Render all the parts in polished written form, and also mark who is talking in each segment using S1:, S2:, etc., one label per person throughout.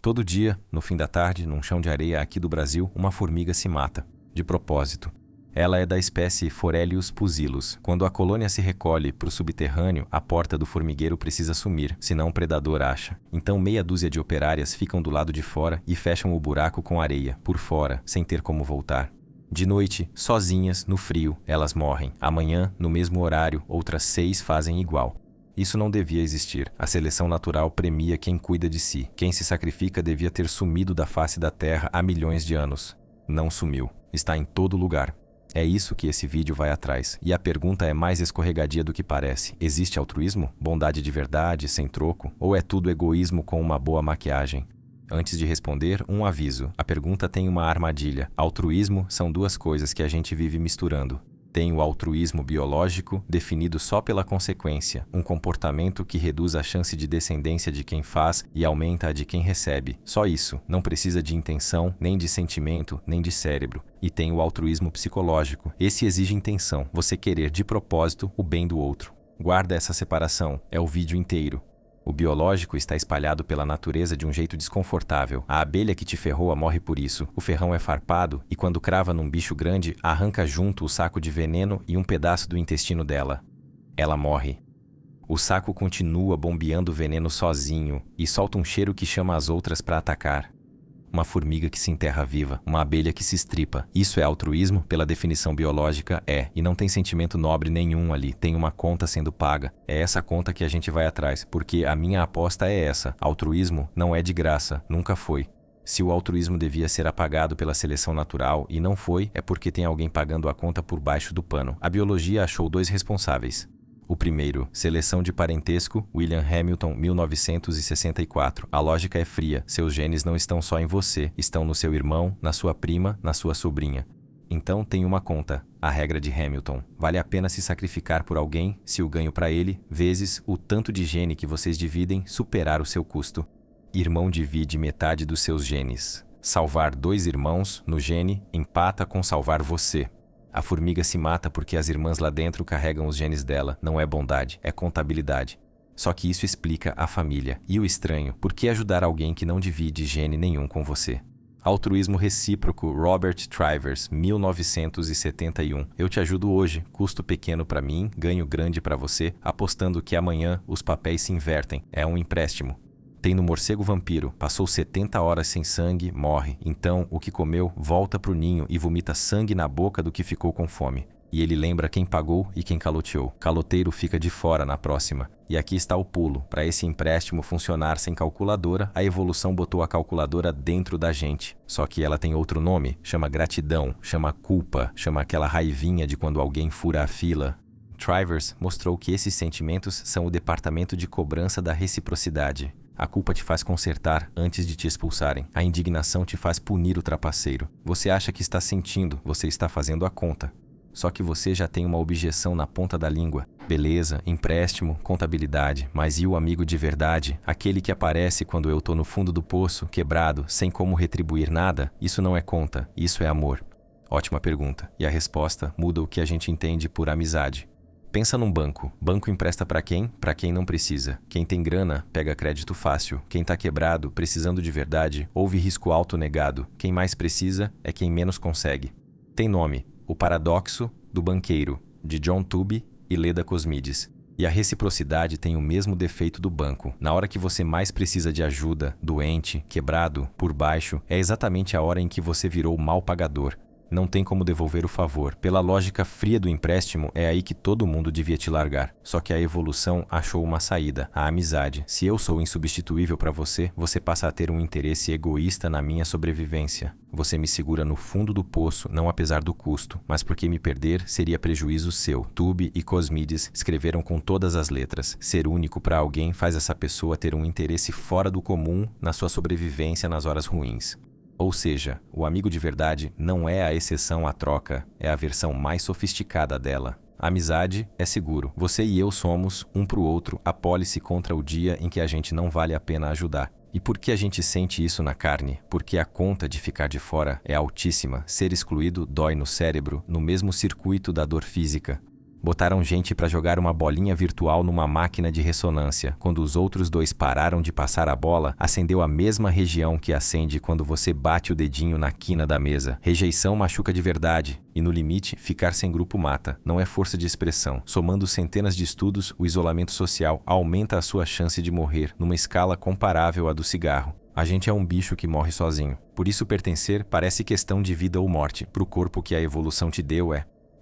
S1: Todo dia, no fim da tarde, num chão de areia aqui do Brasil, uma formiga se mata. De propósito. Ela é da espécie Forelius pusillus. Quando a colônia se recolhe para o subterrâneo, a porta do formigueiro precisa sumir, senão o predador acha. Então meia dúzia de operárias ficam do lado de fora e fecham o buraco com areia, por fora, sem ter como voltar. De noite, sozinhas, no frio, elas morrem. Amanhã, no mesmo horário, outras 6 fazem igual. Isso não devia existir. A seleção natural premia quem cuida de si. Quem se sacrifica devia ter sumido da face da Terra há milhões de anos. Não sumiu. Está em todo lugar. É isso que esse vídeo vai atrás. E a pergunta é mais escorregadia do que parece. Existe altruísmo? Bondade de verdade, sem troco? Ou é tudo egoísmo com uma boa maquiagem? Antes de responder, um aviso. A pergunta tem uma armadilha. Altruísmo são duas coisas que a gente vive misturando. Tem o altruísmo biológico, definido só pela consequência, um comportamento que reduz a chance de descendência de quem faz e aumenta a de quem recebe. Só isso, não precisa de intenção, nem de sentimento, nem de cérebro. E tem o altruísmo psicológico. Esse exige intenção, você querer de propósito o bem do outro. Guarda essa separação, é o vídeo inteiro. O biológico está espalhado pela natureza de um jeito desconfortável. A abelha que te ferroa morre por isso. O ferrão é farpado e quando crava num bicho grande, arranca junto o saco de veneno e um pedaço do intestino dela. Ela morre. O saco continua bombeando o veneno sozinho e solta um cheiro que chama as outras para atacar. Uma formiga que se enterra viva, uma abelha que se estripa. Isso é altruísmo? Pela definição biológica, é. E não tem sentimento nobre nenhum ali, tem uma conta sendo paga. É essa conta que a gente vai atrás, porque a minha aposta é essa. Altruísmo não é de graça, nunca foi. Se o altruísmo devia ser apagado pela seleção natural e não foi, é porque tem alguém pagando a conta por baixo do pano. A biologia achou 2 responsáveis. O primeiro, seleção de parentesco, William Hamilton, 1964. A lógica é fria, seus genes não estão só em você, estão no seu irmão, na sua prima, na sua sobrinha. Então tem uma conta, a regra de Hamilton. Vale a pena se sacrificar por alguém se o ganho para ele, vezes o tanto de gene que vocês dividem, superar o seu custo. Irmão divide metade dos seus genes. Salvar 2 irmãos no gene empata com salvar você. A formiga se mata porque as irmãs lá dentro carregam os genes dela. Não é bondade, é contabilidade. Só que isso explica a família. E o estranho, por que ajudar alguém que não divide gene nenhum com você? Altruísmo recíproco, Robert Trivers, 1971. Eu te ajudo hoje, custo pequeno para mim, ganho grande para você, apostando que amanhã os papéis se invertem. É um empréstimo. Tem no morcego vampiro, passou 70 horas sem sangue, morre. Então, o que comeu volta pro ninho e vomita sangue na boca do que ficou com fome. E ele lembra quem pagou e quem caloteou. Caloteiro fica de fora na próxima. E aqui está o pulo. Para esse empréstimo funcionar sem calculadora, a evolução botou a calculadora dentro da gente. Só que ela tem outro nome, chama gratidão, chama culpa, chama aquela raivinha de quando alguém fura a fila. Trivers mostrou que esses sentimentos são o departamento de cobrança da reciprocidade. A culpa te faz consertar antes de te expulsarem. A indignação te faz punir o trapaceiro. Você acha que está sentindo, você está fazendo a conta. Só que você já tem uma objeção na ponta da língua. Beleza, empréstimo, contabilidade, mas e o amigo de verdade? Aquele que aparece quando eu tô no fundo do poço, quebrado, sem como retribuir nada? Isso não é conta, isso é amor. Ótima pergunta. E a resposta muda o que a gente entende por amizade. Pensa num banco. Banco empresta para quem? Para quem não precisa. Quem tem grana, pega crédito fácil. Quem tá quebrado, precisando de verdade, houve risco alto negado. Quem mais precisa é quem menos consegue. Tem nome, O Paradoxo do Banqueiro, de John Tooby e Leda Cosmides. E a reciprocidade tem o mesmo defeito do banco. Na hora que você mais precisa de ajuda, doente, quebrado, por baixo, é exatamente a hora em que você virou mal pagador. Não tem como devolver o favor. Pela lógica fria do empréstimo, é aí que todo mundo devia te largar. Só que a evolução achou uma saída, a amizade. Se eu sou insubstituível para você, você passa a ter um interesse egoísta na minha sobrevivência. Você me segura no fundo do poço, não apesar do custo, mas porque me perder seria prejuízo seu. Tooby e Cosmides escreveram com todas as letras. Ser único para alguém faz essa pessoa ter um interesse fora do comum na sua sobrevivência nas horas ruins. Ou seja, o amigo de verdade não é a exceção à troca, é a versão mais sofisticada dela. A amizade é seguro. Você e eu somos, um pro outro, a pólice contra o dia em que a gente não vale a pena ajudar. E por que a gente sente isso na carne? Porque a conta de ficar de fora é altíssima. Ser excluído dói no cérebro, no mesmo circuito da dor física. Botaram gente para jogar uma bolinha virtual numa máquina de ressonância. Quando os outros dois pararam de passar a bola, acendeu a mesma região que acende quando você bate o dedinho na quina da mesa. Rejeição machuca de verdade. E no limite, ficar sem grupo mata. Não é força de expressão. Somando centenas de estudos, o isolamento social aumenta a sua chance de morrer numa escala comparável à do cigarro. A gente é um bicho que morre sozinho. Por isso pertencer parece questão de vida ou morte. Para o corpo que a evolução te deu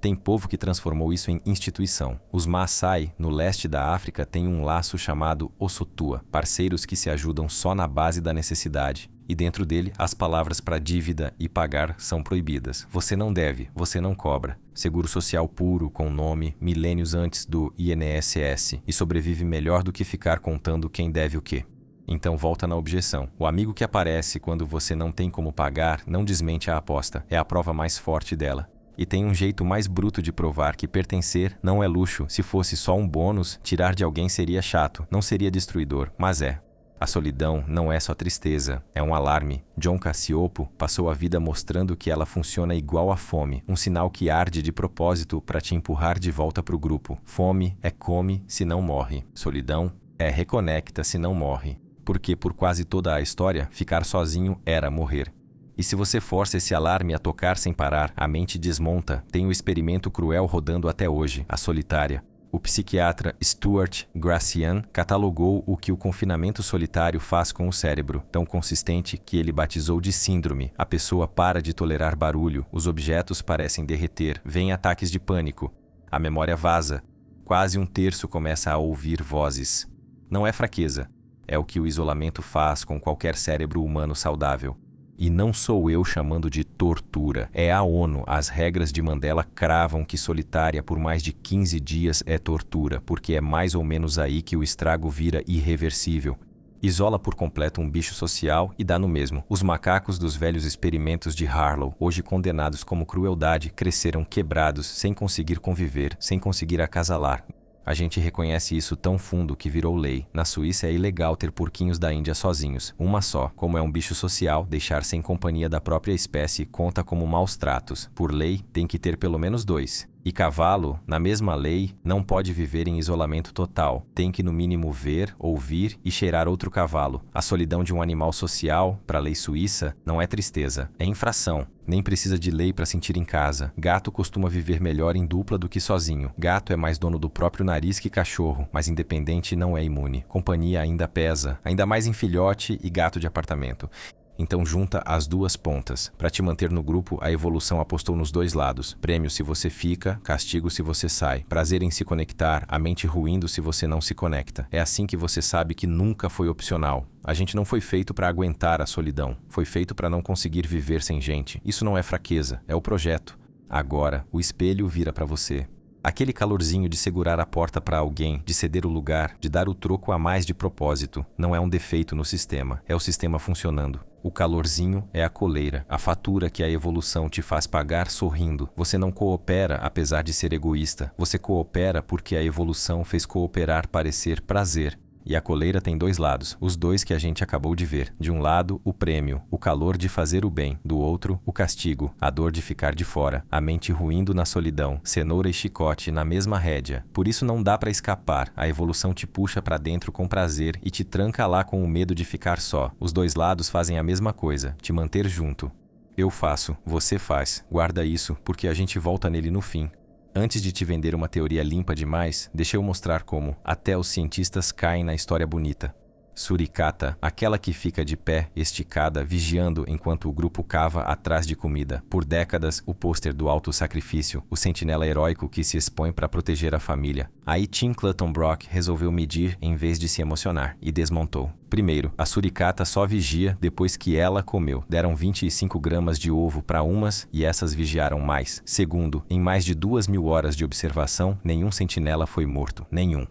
S1: Tem povo que transformou isso em instituição. Os Maasai, no leste da África, têm um laço chamado Osotua, parceiros que se ajudam só na base da necessidade. E dentro dele, as palavras para dívida e pagar são proibidas. Você não deve, você não cobra. Seguro social puro, com nome, milênios antes do INSS, e sobrevive melhor do que ficar contando quem deve o quê. Então volta na objeção. O amigo que aparece quando você não tem como pagar não desmente a aposta. É a prova mais forte dela. E tem um jeito mais bruto de provar que pertencer não é luxo. Se fosse só um bônus, tirar de alguém seria chato, não seria destruidor, mas é. A solidão não é só tristeza, é um alarme. John Cassioppo passou a vida mostrando que ela funciona igual a fome, um sinal que arde de propósito para te empurrar de volta para o grupo. Fome é come se não morre. Solidão é reconecta se não morre. Porque por quase toda a história, ficar sozinho era morrer. E se você força esse alarme a tocar sem parar, a mente desmonta. Tem o experimento cruel rodando até hoje, a solitária. O psiquiatra Stuart Gracian catalogou o que o confinamento solitário faz com o cérebro, tão consistente que ele batizou de síndrome. A pessoa para de tolerar barulho, os objetos parecem derreter, vêm ataques de pânico, a memória vaza, quase um terço começa a ouvir vozes. Não é fraqueza, é o que o isolamento faz com qualquer cérebro humano saudável. E não sou eu chamando de tortura, é a ONU. As regras de Mandela cravam que solitária por mais de 15 dias é tortura, porque é mais ou menos aí que o estrago vira irreversível. Isola por completo um bicho social e dá no mesmo. Os macacos dos velhos experimentos de Harlow, hoje condenados como crueldade, cresceram quebrados, sem conseguir conviver, sem conseguir acasalar. A gente reconhece isso tão fundo que virou lei. Na Suíça é ilegal ter porquinhos da Índia sozinhos, uma só. Como é um bicho social, deixar sem companhia da própria espécie conta como maus tratos. Por lei, tem que ter pelo menos 2. E cavalo, na mesma lei, não pode viver em isolamento total. Tem que no mínimo ver, ouvir e cheirar outro cavalo. A solidão de um animal social, para a lei suíça, não é tristeza, é infração. Nem precisa de lei para sentir em casa. Gato costuma viver melhor em dupla do que sozinho. Gato é mais dono do próprio nariz que cachorro, mas independente não é imune. Companhia ainda pesa, ainda mais em filhote e gato de apartamento. Então junta as duas pontas. Para te manter no grupo, a evolução apostou nos dois lados. Prêmio se você fica, castigo se você sai. Prazer em se conectar, a mente ruindo se você não se conecta. É assim que você sabe que nunca foi opcional. A gente não foi feito para aguentar a solidão. Foi feito para não conseguir viver sem gente. Isso não é fraqueza, é o projeto. Agora, o espelho vira para você. Aquele calorzinho de segurar a porta para alguém, de ceder o lugar, de dar o troco a mais de propósito, não é um defeito no sistema, é o sistema funcionando. O calorzinho é a coleira, a fatura que a evolução te faz pagar sorrindo. Você não coopera apesar de ser egoísta, você coopera porque a evolução fez cooperar parecer prazer. E a coleira tem dois lados, os dois que a gente acabou de ver. De um lado, o prêmio, o calor de fazer o bem. Do outro, o castigo, a dor de ficar de fora. A mente ruindo na solidão, cenoura e chicote na mesma rédea. Por isso não dá pra escapar. A evolução te puxa pra dentro com prazer e te tranca lá com o medo de ficar só. Os dois lados fazem a mesma coisa, te manter junto. Eu faço, você faz. Guarda isso, porque a gente volta nele no fim. Antes de te vender uma teoria limpa demais, deixa eu mostrar como até os cientistas caem na história bonita. Suricata, aquela que fica de pé, esticada, vigiando enquanto o grupo cava atrás de comida. Por décadas, o pôster do auto-sacrifício, o sentinela heróico que se expõe para proteger a família. Aí Tim Clutton-Brock resolveu medir em vez de se emocionar, e desmontou. Primeiro, a suricata só vigia depois que ela comeu. Deram 25 gramas de ovo para umas e essas vigiaram mais. Segundo, em mais de 2.000 horas de observação, nenhum sentinela foi morto. Nenhum.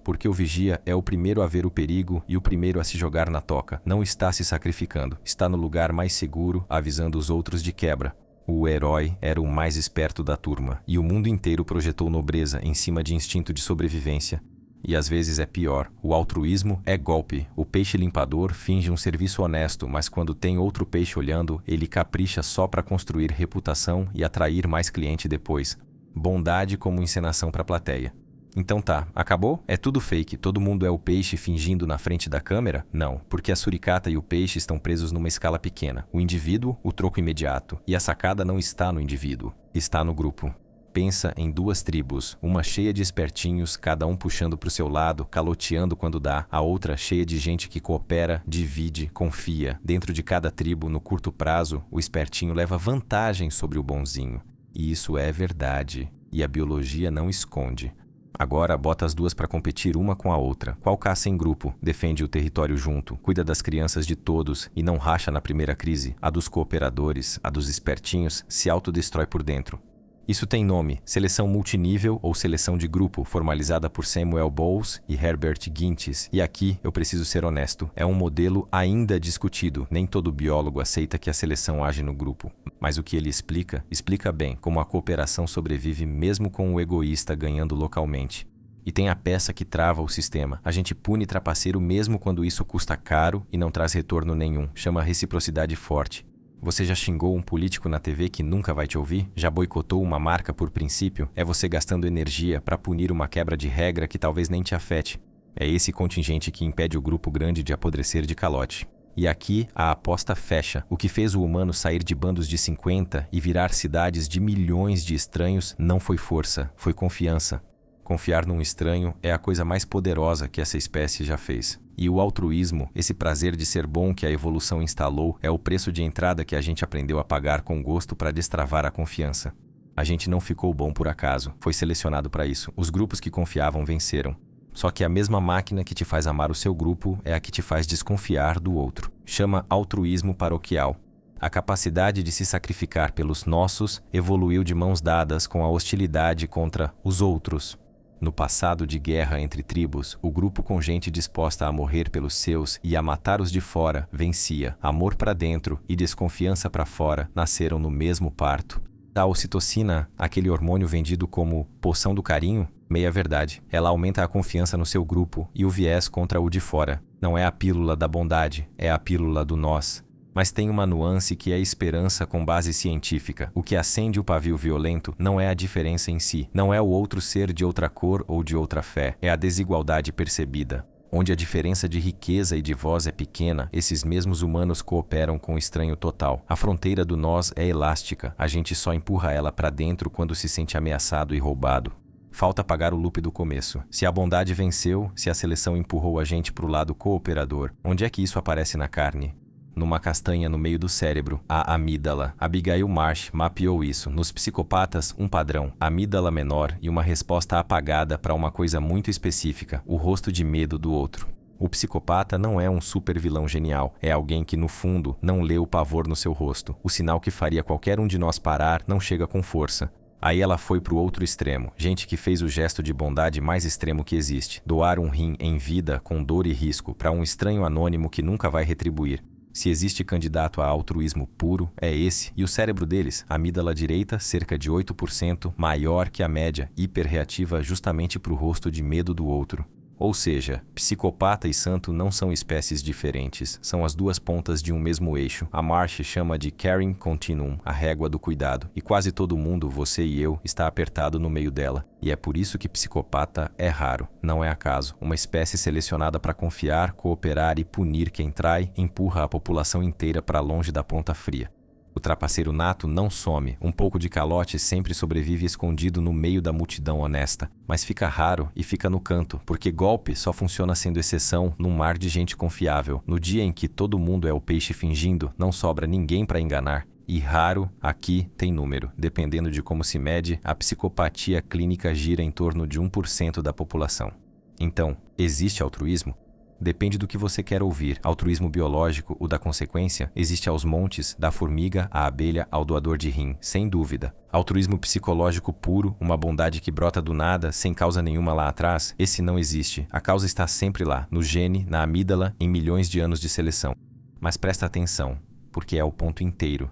S1: Porque o vigia é o primeiro a ver o perigo e o primeiro a se jogar na toca. Não está se sacrificando, está no lugar mais seguro, avisando os outros de quebra. O herói era o mais esperto da turma, e o mundo inteiro projetou nobreza em cima de instinto de sobrevivência. E às vezes é pior, o altruísmo é golpe. O peixe limpador finge um serviço honesto, mas quando tem outro peixe olhando, ele capricha só para construir reputação e atrair mais cliente depois. bondade como encenação para a plateia. Então tá, acabou? É tudo fake, todo mundo é o peixe fingindo na frente da câmera? Não, porque a suricata e o peixe estão presos numa escala pequena. O indivíduo, o troco imediato. E a sacada não está no indivíduo, está no grupo. Pensa em duas tribos, uma cheia de espertinhos, cada um puxando para o seu lado, caloteando quando dá, a outra cheia de gente que coopera, divide, confia. Dentro de cada tribo, no curto prazo, o espertinho leva vantagem sobre o bonzinho. E isso é verdade, e a biologia não esconde. Agora bota as duas para competir uma com a outra. Qual caça em grupo, defende o território junto, cuida das crianças de todos e não racha na primeira crise? A dos cooperadores, a dos espertinhos, se autodestrói por dentro. Isso tem nome, seleção multinível ou seleção de grupo, formalizada por Samuel Bowles e Herbert Gintis. E aqui eu preciso ser honesto, é um modelo ainda discutido. Nem todo biólogo aceita que a seleção age no grupo. Mas o que ele explica bem como a cooperação sobrevive mesmo com o egoísta ganhando localmente. E tem a peça que trava o sistema. A gente pune trapaceiro mesmo quando isso custa caro e não traz retorno nenhum. Chama reciprocidade forte. Você já xingou um político na TV que nunca vai te ouvir? Já boicotou uma marca por princípio? É você gastando energia para punir uma quebra de regra que talvez nem te afete. É esse contingente que impede o grupo grande de apodrecer de calote. E aqui a aposta fecha. O que fez o humano sair de bandos de 50 e virar cidades de milhões de estranhos não foi força, foi confiança. Confiar num estranho é a coisa mais poderosa que essa espécie já fez. E o altruísmo, esse prazer de ser bom que a evolução instalou, é o preço de entrada que a gente aprendeu a pagar com gosto para destravar a confiança. A gente não ficou bom por acaso, foi selecionado para isso. Os grupos que confiavam venceram. Só que a mesma máquina que te faz amar o seu grupo é a que te faz desconfiar do outro. Chama altruísmo paroquial. A capacidade de se sacrificar pelos nossos evoluiu de mãos dadas com a hostilidade contra os outros. No passado de guerra entre tribos, o grupo com gente disposta a morrer pelos seus e a matar os de fora vencia. Amor para dentro e desconfiança para fora nasceram no mesmo parto. A ocitocina, aquele hormônio vendido como poção do carinho, meia verdade. Ela aumenta a confiança no seu grupo e o viés contra o de fora. Não é a pílula da bondade, é a pílula do nós. Mas tem uma nuance que é esperança com base científica. O que acende o pavio violento não é a diferença em si, não é o outro ser de outra cor ou de outra fé, é a desigualdade percebida. Onde a diferença de riqueza e de voz é pequena, esses mesmos humanos cooperam com o estranho total. A fronteira do nós é elástica, a gente só empurra ela para dentro quando se sente ameaçado e roubado. Falta pagar o loop do começo. Se a bondade venceu, se a seleção empurrou a gente para o lado cooperador, onde é que isso aparece na carne? Numa castanha no meio do cérebro, a amígdala. Abigail Marsh mapeou isso. Nos psicopatas, um padrão, amígdala menor e uma resposta apagada para uma coisa muito específica, o rosto de medo do outro. O psicopata não é um super vilão genial, é alguém que no fundo não lê o pavor no seu rosto. O sinal que faria qualquer um de nós parar não chega com força. Aí ela foi pro outro extremo, gente que fez o gesto de bondade mais extremo que existe, doar um rim em vida com dor e risco para um estranho anônimo que nunca vai retribuir. Se existe candidato a altruísmo puro, é esse, e o cérebro deles, a amígdala direita, cerca de 8%, maior que a média, hiperreativa justamente para o rosto de medo do outro. Ou seja, psicopata e santo não são espécies diferentes, são as duas pontas de um mesmo eixo. A Marsh chama de caring continuum, a régua do cuidado, e quase todo mundo, você e eu, está apertado no meio dela. E é por isso que psicopata é raro, não é acaso. Uma espécie selecionada para confiar, cooperar e punir quem trai, empurra a população inteira para longe da ponta fria. O trapaceiro nato não some, um pouco de calote sempre sobrevive escondido no meio da multidão honesta, mas fica raro e fica no canto, porque golpe só funciona sendo exceção num mar de gente confiável. No dia em que todo mundo é o peixe fingindo, não sobra ninguém para enganar. E raro, aqui, tem número. Dependendo de como se mede, a psicopatia clínica gira em torno de 1% da população. Então, existe altruísmo? Depende do que você quer ouvir. Altruísmo biológico, o da consequência, existe aos montes, da formiga à abelha ao doador de rim, sem dúvida. Altruísmo psicológico puro, uma bondade que brota do nada, sem causa nenhuma lá atrás, esse não existe. A causa está sempre lá, no gene, na amígdala, em milhões de anos de seleção. Mas presta atenção, porque é o ponto inteiro.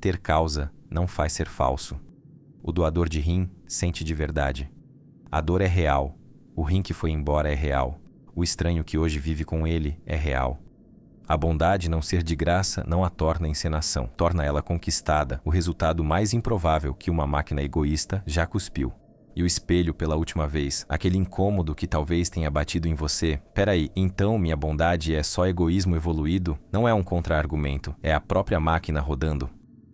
S1: Ter causa não faz ser falso. O doador de rim sente de verdade. A dor é real. O rim que foi embora é real. O estranho que hoje vive com ele é real. A bondade não ser de graça não a torna encenação, torna ela conquistada, o resultado mais improvável que uma máquina egoísta já cuspiu. E o espelho pela última vez, aquele incômodo que talvez tenha batido em você. Peraí, então minha bondade é só egoísmo evoluído? Não é um contra-argumento, é a própria máquina rodando.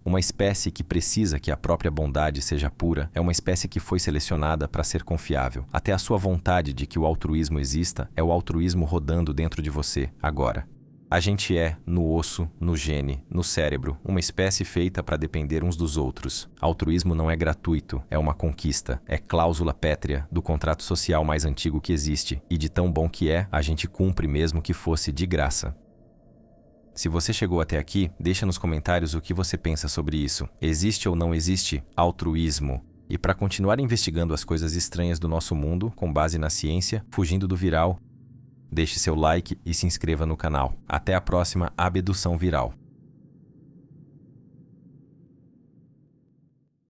S1: Uma espécie que precisa que a própria bondade seja pura é uma espécie que foi selecionada para ser confiável. Até a sua vontade de que o altruísmo exista é o altruísmo rodando dentro de você, agora. A gente é, no osso, no gene, no cérebro, uma espécie feita para depender uns dos outros. Altruísmo não é gratuito, é uma conquista, é cláusula pétrea do contrato social mais antigo que existe, e de tão bom que é, a gente cumpre mesmo que fosse de graça. Se você chegou até aqui, deixa nos comentários o que você pensa sobre isso. Existe ou não existe altruísmo? E para continuar investigando as coisas estranhas do nosso mundo, com base na ciência, fugindo do viral, deixe seu like e se inscreva no canal. Até a próxima abdução viral.